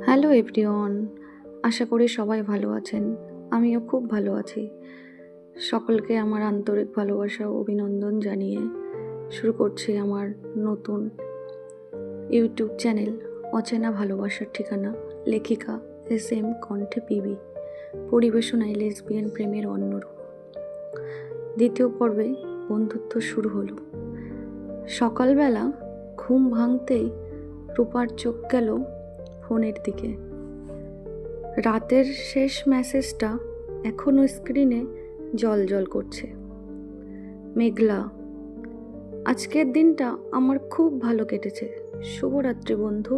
Hello everyone, আশা করি সবাই ভালো আছেন। আমিও খুব ভালো আছি। সকলকে আমার আন্তরিক ভালোবাসা ও অভিনন্দন জানিয়ে শুরু করছি আমার নতুন ইউটিউব চ্যানেল অচেনা ভালোবাসার ঠিকানা। লেখিকা SM কণ্ঠে পিবি, পরিবেশনায় লেসবিয়ান প্রেমের অন্য রূপ। দ্বিতীয় পর্বে বন্ধুত্ব শুরু হলো। সকালবেলা ঘুম ভাঙতেই রূপার চোখ গেল ফোনের দিকে। রাতের শেষ মেসেজটা এখনো স্ক্রিনে জ্বল করছে। মেঘলা, আজকের দিনটা আমার খুব ভালো কেটেছে। শুভরাত্রি বন্ধু।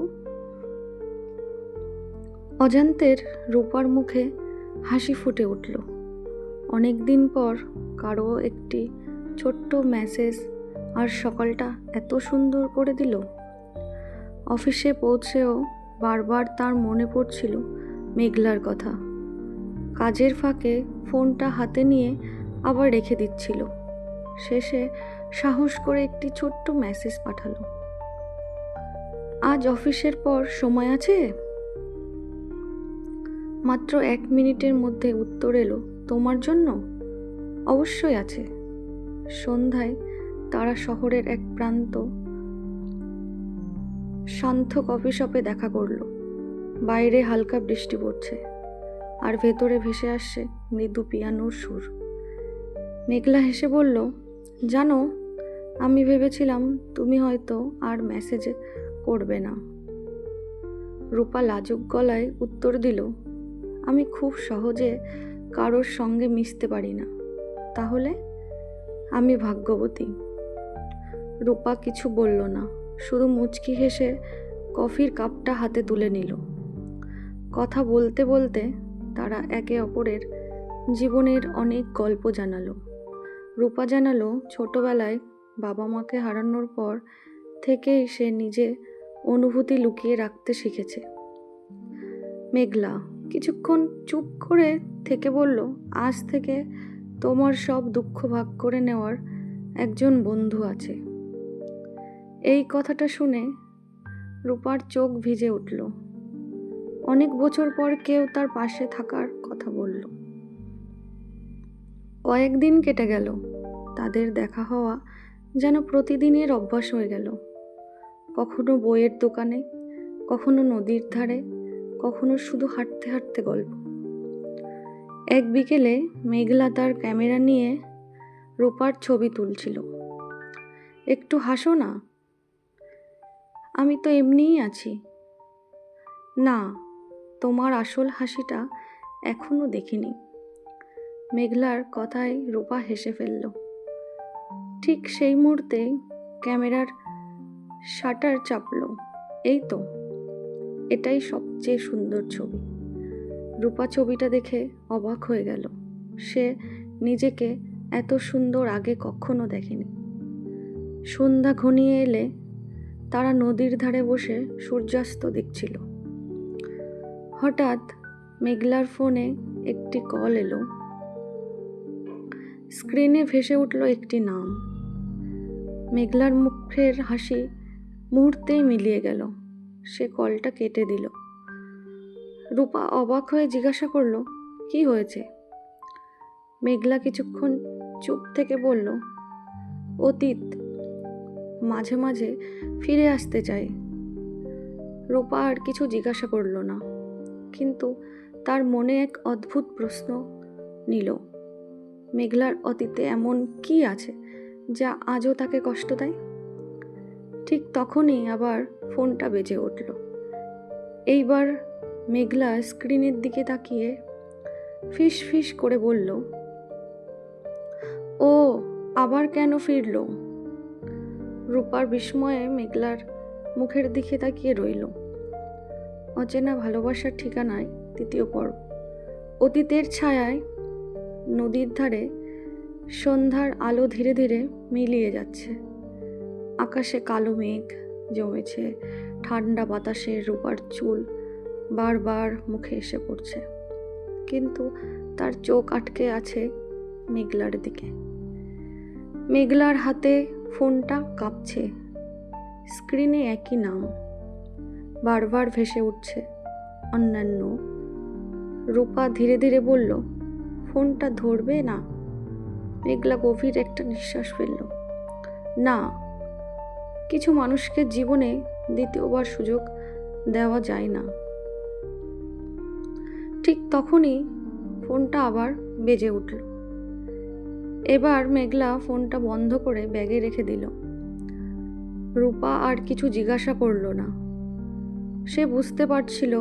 অজান্তের রূপার মুখে হাসি ফুটে উঠল। অনেক দিন পর কারো একটি ছোট্ট মেসেজ আর সকালটা এত সুন্দর করে দিল। অফিসে পৌঁছেও বারবার তার মনে পড়ছিল মেঘলার কথা। কাজের ফাঁকে ফোনটা হাতে নিয়ে আবার রেখে দিচ্ছিল। শেষে সাহস করে একটি ছোট্ট মেসেজ পাঠালো। আজ অফিসের পর সময় আছে? মাত্র 1 মিনিটের মধ্যে উত্তর এলো, তোমার জন্য? অবশ্যই আছে। সন্ধ্যায় তারা শহরের এক প্রান্ত শান্ত কফি শপে দেখা করলো। বাইরে হালকা বৃষ্টি পড়ছে আর ভেতরে ভেসে আসছে মৃদু পিয়ানোর সুর। মেঘলা হেসে বলল, জানো, আমি ভেবেছিলাম তুমি হয়তো আর মেসেজ করবে না। রূপা লাজুক গলায় উত্তর দিল, আমি খুব সহজে কারোর সঙ্গে মিশতে পারি না। তাহলে? আমি ভাগ্যবতী। রূপা কিছু বলল না, শুধু মুচকি হেসে কফির কাপটা হাতে তুলে নিল। কথা বলতে বলতে তারা একে অপরের জীবনের অনেক গল্প জানালো। রূপা জানালো ছোটবেলায় বাবা মাকে হারানোর পর থেকেই সে নিজে অনুভূতি লুকিয়ে রাখতে শিখেছে। মেঘলা কিছুক্ষণ চুপ করে থেকে বলল, আজ থেকে তোমার সব দুঃখ ভাগ করে নেওয়ার একজন বন্ধু আছে। এই কথাটা শুনে রূপার চোখ ভিজে উঠল। অনেক বছর পর কেউ তার পাশে থাকার কথা বলল। কয়েকদিন কেটে গেল। তাদের দেখা হওয়া যেন প্রতিদিনের অভ্যাস হয়ে গেল। কখনো বইয়ের দোকানে, কখনো নদীর ধারে, কখনো শুধু হাঁটতে হাঁটতে গল্প। এক বিকেলে মেঘলা তার ক্যামেরা নিয়ে রূপার ছবি তুলছিল। একটু হাসো না। আমি তো এমনিই আছি। না, তোমার আসল হাসিটা এখনো দেখিনি। মেঘলার কথায় রূপা হেসে ফেলল। ঠিক সেই মুহূর্তে ক্যামেরার শাটার চাপল। এই তো, এটাই সবচেয়ে সুন্দর ছবি। রূপা ছবিটা দেখে অবাক হয়ে গেল। সে নিজেকে এত সুন্দর আগে কখনো দেখেনি। সন্ধ্যা ঘনিয়ে এলে তারা নদীর ধারে বসে সূর্যাস্ত দেখছিল। হঠাৎ মেঘলার ফোনে একটি কল এলো। স্ক্রিনে ভেসে উঠল একটি নাম। মেঘলার মুখের হাসি মুহূর্তেই মিলিয়ে গেল। সে কলটা কেটে দিল। রূপা অবাক হয়ে জিজ্ঞাসা করল, কি হয়েছে? মেঘলা কিছুক্ষণ চুপ থেকে বলল, অতীত মাঝে মাঝে ফিরে আসতে চায়। রূপা আর কিছু জিজ্ঞাসা করল না, কিন্তু তার মনে এক অদ্ভুত প্রশ্ন নিল। মেঘলার অতীতে এমন কি আছে যা আজও তাকে কষ্ট দেয়? ঠিক তখনই আবার ফোনটা বেজে উঠল। এইবার মেঘলা স্ক্রিনের দিকে তাকিয়ে ফিস ফিস করে বলল, ও আবার কেন ফিরল? রূপার বিস্ময়ে মেঘলার মুখের দিকে তাকিয়ে রইল। অচেনা ভালোবাসার ঠিকানায় 3য় পর্ব। অতীতের ছায়ায় নদীর ধারে সন্ধ্যার আলো ধীরে ধীরে মিলিয়ে যাচ্ছে। আকাশে কালো মেঘ জমেছে। ঠান্ডা বাতাসে রূপার চুল বারবার মুখে এসে পড়ছে, কিন্তু তার চোখ আটকে আছে মেঘলার দিকে। মেঘলার হাতে ফোনটা কাঁপছে। স্ক্রিনে একই নাম বারবার ভেসে উঠছে, অন্যান্য। রূপা ধীরে ধীরে বলল, ফোনটা ধরবে না? মেঘলা গভীর একটা নিঃশ্বাস ফেলল। না, কিছু মানুষকে জীবনে দ্বিতীয়বার সুযোগ দেওয়া যায় না। ঠিক তখনই ফোনটা আবার বেজে উঠল। এবার মেঘলা ফোনটা বন্ধ করে ব্যাগে রেখে দিল। রূপা আর কিছু জিজ্ঞাসা করল না। সে বুঝতে পারছিল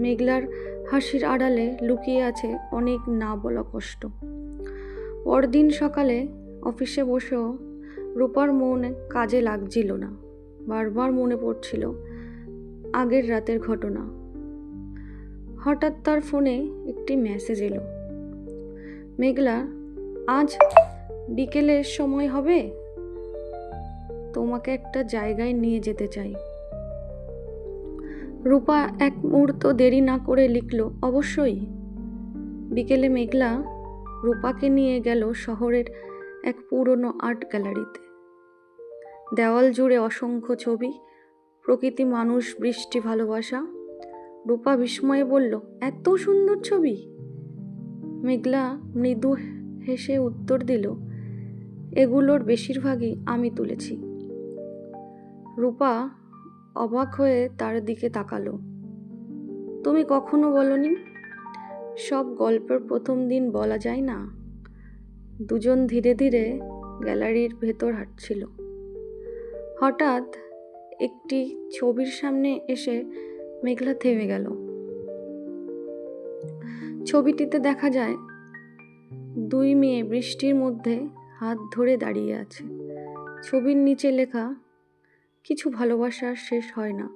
মেঘলার হাসির আড়ালে লুকিয়ে আছে অনেক না বলা কষ্ট। পরদিন সকালে অফিসে বসেও রূপার মনে কাজে লাগছিল না। বারবার মনে পড়ছিল আগের রাতের ঘটনা। হঠাৎ তার ফোনে একটি মেসেজ এলো। মেঘলা, আজ বিকেলের সময় হবে? তোমাকে একটা জায়গায় নিয়ে যেতে চাই। রূপা এক মুহূর্ত দেরি না করে লিখল, অবশ্যই। বিকেলে মেঘলা রূপাকে নিয়ে গেল শহরের এক পুরনো আর্ট গ্যালারিতে। দেওয়াল জুড়ে অসংখ্য ছবি, প্রকৃতি, মানুষ, বৃষ্টি, ভালোবাসা। রূপা বিস্ময়ে বলল, এত সুন্দর ছবি? মেঘলা মৃদু হেসে উত্তর দিল, এগুলোর বেশিরভাগই আমি তুলেছি। রূপা অবাক হয়ে তার দিকে তাকালো। তুমি কখনো বলনি? সব গল্পের প্রথম দিন বলা যায় না। দুজন ধীরে ধীরে গ্যালারির ভেতর হাঁটছিল। হঠাৎ একটি ছবির সামনে এসে মেঘলা থেমে গেল। ছবিটিতে দেখা যায় দুই মেয়ে বৃষ্টির মধ্যে হাত ধরে দাঁড়িয়ে আছে। ছবির নিচে লেখা, কিছু ভালোবাসা শেষ হয় না,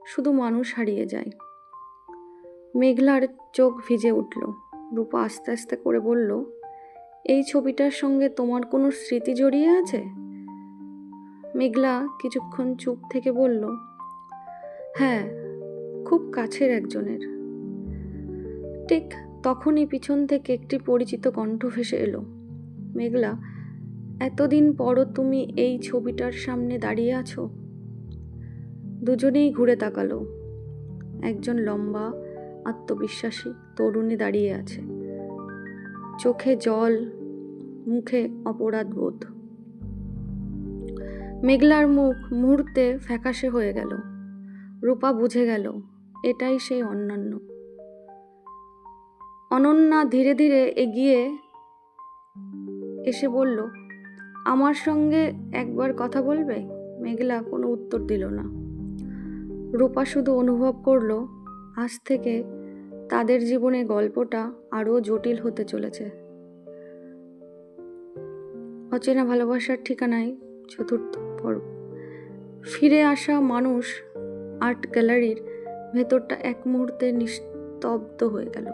শুধু মানুষ হারিয়ে যায়। মেঘলার চোখ ভিজে উঠল। রূপা আস্তে আস্তে করে বলল, এই ছবিটার সঙ্গে তোমার কোনো স্মৃতি জড়িয়ে আছে? মেঘলা কিছুক্ষণ চুপ থেকে বলল, হ্যাঁ, খুব কাছের একজনের। ঠিক তখনই পিছন থেকে একটি পরিচিত কণ্ঠ ভেসে এলো। মেঘলা, এতদিন পরও তুমি এই ছবিটার সামনে দাঁড়িয়ে আছো? দুজনেই ঘুরে তাকালো। একজন লম্বা, আত্মবিশ্বাসী তরুণী দাঁড়িয়ে আছে, চোখে জল, মুখে অপরাধ বোধ। মেঘলার মুখ মুহূর্তে ফ্যাকাশে হয়ে গেল। রূপা বুঝে গেল এটাই সেই অনন্য। অনন্যা ধীরে ধীরে এগিয়ে এসে বলল, আমার সঙ্গে একবার কথা বলবে? মেঘলা কোনো উত্তর দিল না। রূপা শুধু অনুভব করলো আজ থেকে তাদের জীবনে গল্পটা আরও জটিল হতে চলেছে। অচেনা ভালোবাসার ঠিকানায় 4র্থ পর্ব। ফিরে আসা মানুষ। আর্ট গ্যালারির ভেতরটা এক মুহূর্তে নিস্তব্ধ হয়ে গেল।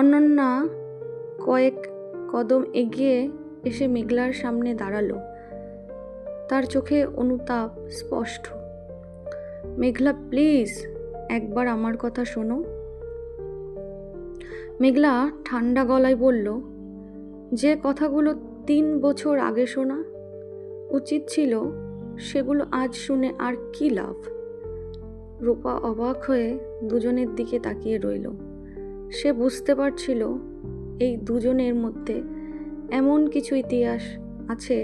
অনন্যা কয়েক কদম এগিয়ে এসে মেঘলার সামনে দাঁড়ালো। তার চোখে অনুতাপ স্পষ্ট। মেঘলা, প্লিজ একবার আমার কথা শোনো। মেঘলা ঠান্ডা গলায় বলল, যে কথাগুলো 3 বছর আগে শোনা উচিত ছিল সেগুলো আজ শুনে আর কি লাভ? রূপা অবাক হয়ে দুজনের দিকে তাকিয়ে রইল। সে বুঝতে পারছিল এই দুজনের মধ্যে এমন কিছু ইতিহাস আছে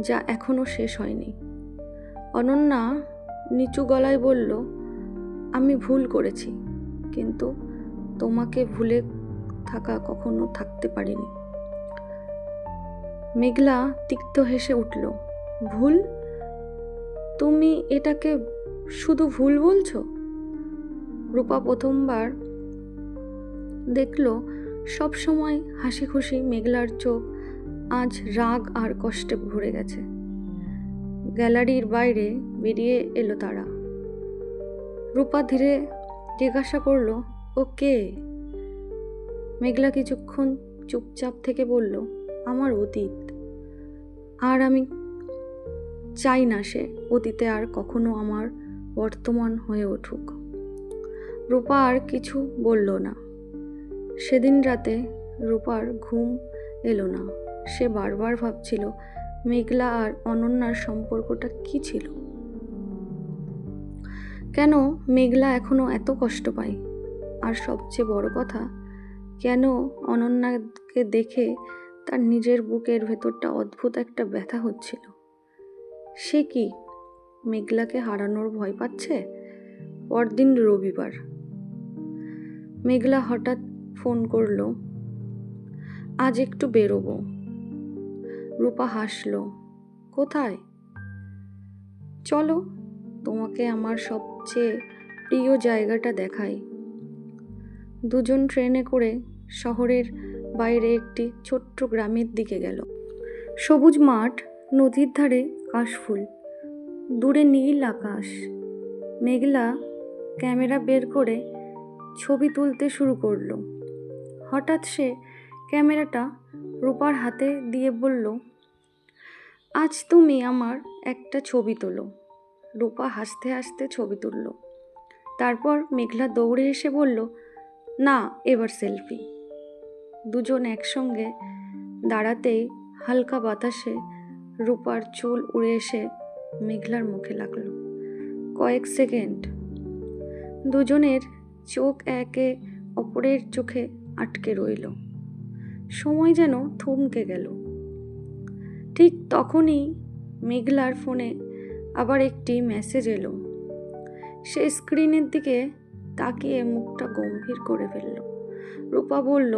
যা এখনো শেষ হয়নি। অনন্যা নিচু গলায় বলল, আমি ভুল করেছি, কিন্তু তোমাকে ভুলে থাকা কখনো থাকতে পারিনি। মেঘলা তিক্ত হেসে উঠল, ভুল? তুমি এটাকে শুধু ভুল বলছো? রূপা প্রথমবার দেখল সব সময় হাসি খুশি মেঘলার চোখ আজ রাগ আর কষ্টে ভরে গেছে। গ্যালারির বাইরে বেরিয়ে এলো তারা। রূপা ধীরে জিজ্ঞাসা করল, ও কে? মেঘলা কিছুক্ষণ চুপচাপ থেকে বলল, আমার অতীত, আর আমি চাই না সে অতীতে আর কখনো আমার বর্তমান হয়ে উঠুক। রূপা আর কিছু বলল না। সেদিন রাতে রূপার ঘুম এলো না। সে বারবার ভাবছিল মেঘলা আর অনন্যার সম্পর্কটা কি ছিল। কেন মেঘলা এখনো এত কষ্ট পায়, আর সবচেয়ে বড় কথা, কেন অনন্যাকে দেখে তার নিজের বুকের ভেতরটা অদ্ভুত একটা ব্যথা হচ্ছিল। সে কি মেঘলাকে হারানোর ভয় পাচ্ছে? পরদিন রবিবার। মেঘলা হঠাৎ ফোন করলো, আজ একটু বেরোবো। রূপা হাসলো, কোথায়? চলো, তোমাকে আমার সবচেয়ে প্রিয় জায়গাটা দেখাই। দুজন ট্রেনে করে শহরের বাইরে একটি ছোট্ট গ্রামের দিকে গেল। সবুজ মাঠ, নদীর ধারে কাশফুল, দূরে নীল আকাশ। মেঘলা ক্যামেরা বের করে ছবি তুলতে শুরু করলো। হঠাৎ সে ক্যামেরাটা রূপার হাতে দিয়ে বলল, আজ তুমি আমার একটা ছবি তোলো। রূপা হাসতে হাসতে ছবি তুলল। তারপর মেঘলা দৌড়ে এসে বলল, না, এবার সেলফি। দুজন একসঙ্গে দাঁড়াতেই হালকা বাতাসে রূপার চুল উড়ে এসে মেঘলার মুখে লাগলো। কয়েক সেকেন্ড দুজনের চোখ একে অপরের চোখে আটকে রইল। সময় যেন থমকে গেল। ঠিক তখনই মেঘলার ফোনে আবার একটি মেসেজ এলো। সে স্ক্রিনের দিকে তাকিয়ে মুখটা গম্ভীর করে ফেলল। রূপা বলল,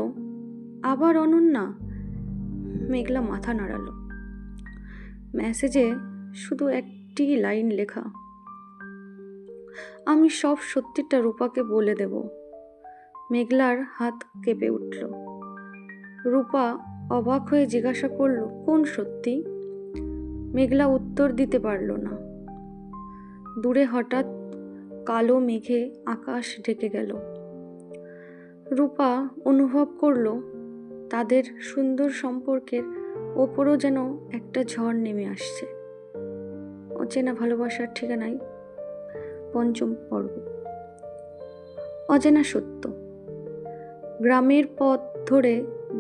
আবার অনন্যা? মেঘলা মাথা নাড়ালো। মেসেজে শুধু একটি লাইন লেখা, আমি সব সত্যিটা রূপাকে বলে দেব। মেঘলার হাত কেঁপে উঠল। রূপা অবাক হয়ে জিজ্ঞাসা করল, কোন সত্যি? মেঘলা উত্তর দিতে পারল না। দূরে হঠাৎ কালো মেঘে আকাশ ঢেকে গেল। রূপা অনুভব করল তাদের সুন্দর সম্পর্কের ওপরও যেন একটা ঝড় নেমে আসছে। অচেনা ভালোবাসার ঠিকানায় ৫ম পর্ব। অজানা সত্য। গ্রামের পথ ধরে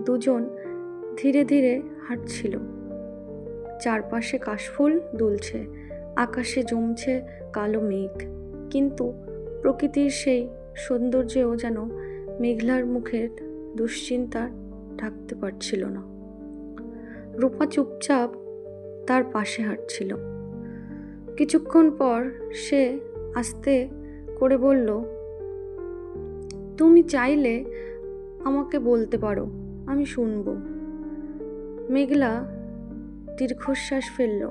দুজন ধীরে ধীরে হাঁটছিল। চারপাশে কাশফুল দুলছে, আকাশে জমছে কালো মেঘ, কিন্তু প্রকৃতির সেই সৌন্দর্যেও যেন মেঘলার মুখের দুশ্চিন্তা ঢাকতে পারছিল না। রূপা চুপচাপ তার পাশে হাঁটছিল। কিছুক্ষণ পর সে আস্তে করে বলল, তুমি চাইলে আমাকে বলতে পারো, আমি শুনবো। মেঘলা দীর্ঘশ্বাস ফেলল।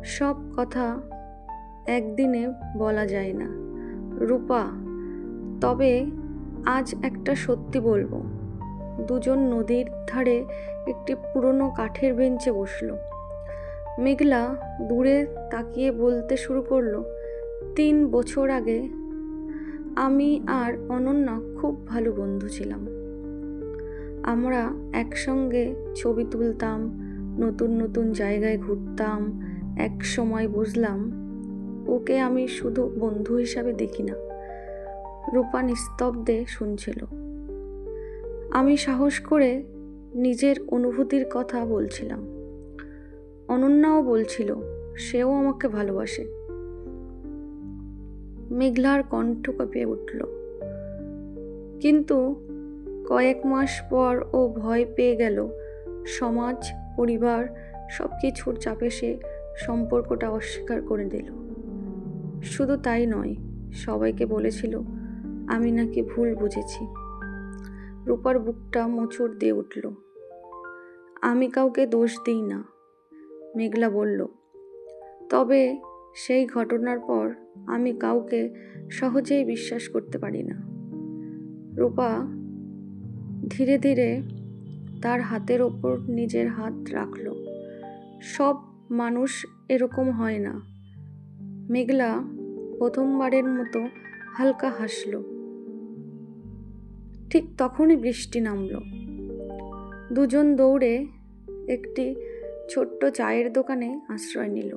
সব কথা একদিনে বলা যায় না রূপা, তবে আজ একটা সত্যি বলবো। দুজন নদীর ধারে একটি পুরনো কাঠের বেঞ্চে বসলো। মেঘলা দূরে তাকিয়ে বলতে শুরু করলো, ৩ বছর আগে আমি আর অনন্যা খুব ভালো বন্ধু ছিলাম। আমরা একসঙ্গে ছবি তুলতাম, নতুন নতুন জায়গায় ঘুরতাম। এক সময় বুঝলাম ওকে আমি শুধু বন্ধু হিসাবে দেখি না। রূপা নিস্তব্ধে শুনছিল। আমি সাহস করে নিজের অনুভূতির কথা বলছিলাম। অনন্যাও বলছিল সেও আমাকে ভালোবাসে। মেঘলার কণ্ঠ কেঁপে উঠল। কিন্তু কয়েক মাস পর ও ভয় পেয়ে গেল। সমাজ, পরিবার সবকিছুর চাপে সে সম্পর্কটা অস্বীকার করে দিল। শুধু তাই নয়, সবাইকে বলেছিল আমি নাকি ভুল বুঝেছি। রূপার বুকটা মোচড় দিয়ে উঠল। আমি কাউকে দোষ দিই না, মেঘলা বলল, তবে সেই ঘটনার পর আমি কাউকে সহজেই বিশ্বাস করতে পারি না। রূপা ধীরে ধীরে তার হাতের ওপর নিজের হাত রাখল। সব মানুষ এরকম হয় না। মেঘলা প্রথমবারের মতো হালকা হাসল। ঠিক তখনই বৃষ্টি নামল। দুজন দৌড়ে একটি ছোট্ট চায়ের দোকানে আশ্রয় নিল।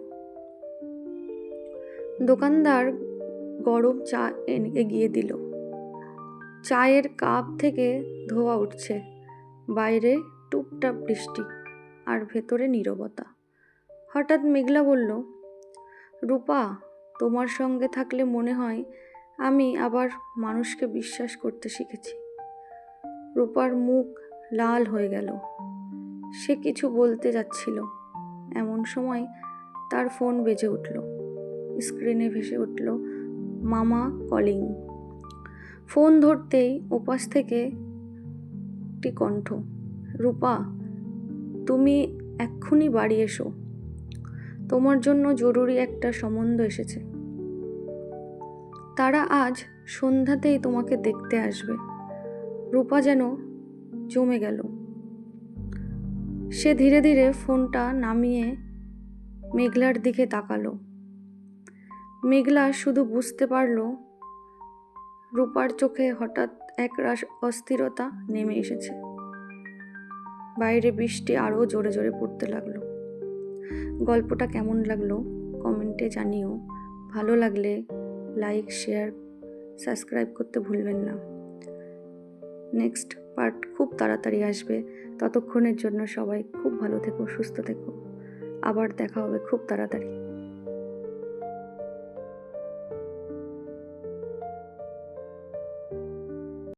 দোকানদার গরম চা এগিয়ে দিল। চায়ের কাপ থেকে ধোঁয়া উঠছে। বাইরে টুপটাপ বৃষ্টি, আর ভেতরে নীরবতা। হঠাৎ মেঘলা বলল, রূপা, তোমার সঙ্গে থাকলে মনে হয় আমি আবার মানুষকে বিশ্বাস করতে শিখেছি। রূপার মুখ লাল হয়ে গেল। সে কিছু বলতে যাচ্ছিল, এমন সময় তার ফোন বেজে উঠল। স্ক্রিনে ভেসে উঠল মামা কলিং। ফোন ধরতেই ওপাশ থেকে একটি কণ্ঠ, রূপা তুমি এক্ষুনি বাড়ি এসো, তোমার জন্য জরুরি একটা সম্বন্ধ এসেছে। তারা আজ সন্ধ্যাতেই তোমাকে দেখতে আসবে। রূপা যেন জমে গেল। সে ধীরে ধীরে ফোনটা নামিয়ে মেঘলার দিকে তাকালো। মেঘলা শুধু বুঝতে পারল রূপার চোখে হঠাৎ একরাশ অস্থিরতা নেমে এসেছে। বাইরে বৃষ্টি আরও জোরে জোরে পড়তে লাগলো। গল্পটা কেমন লাগলো কমেন্টে জানিও। ভালো লাগলে লাইক, শেয়ার, সাবস্ক্রাইব করতে ভুলবেন না। নেক্সট পার্ট খুব তাড়াতাড়ি আসবে। ততক্ষণের জন্য সবাই খুব ভালো থেকো, সুস্থ থেকো। আবার দেখা হবে খুব তাড়াতাড়ি।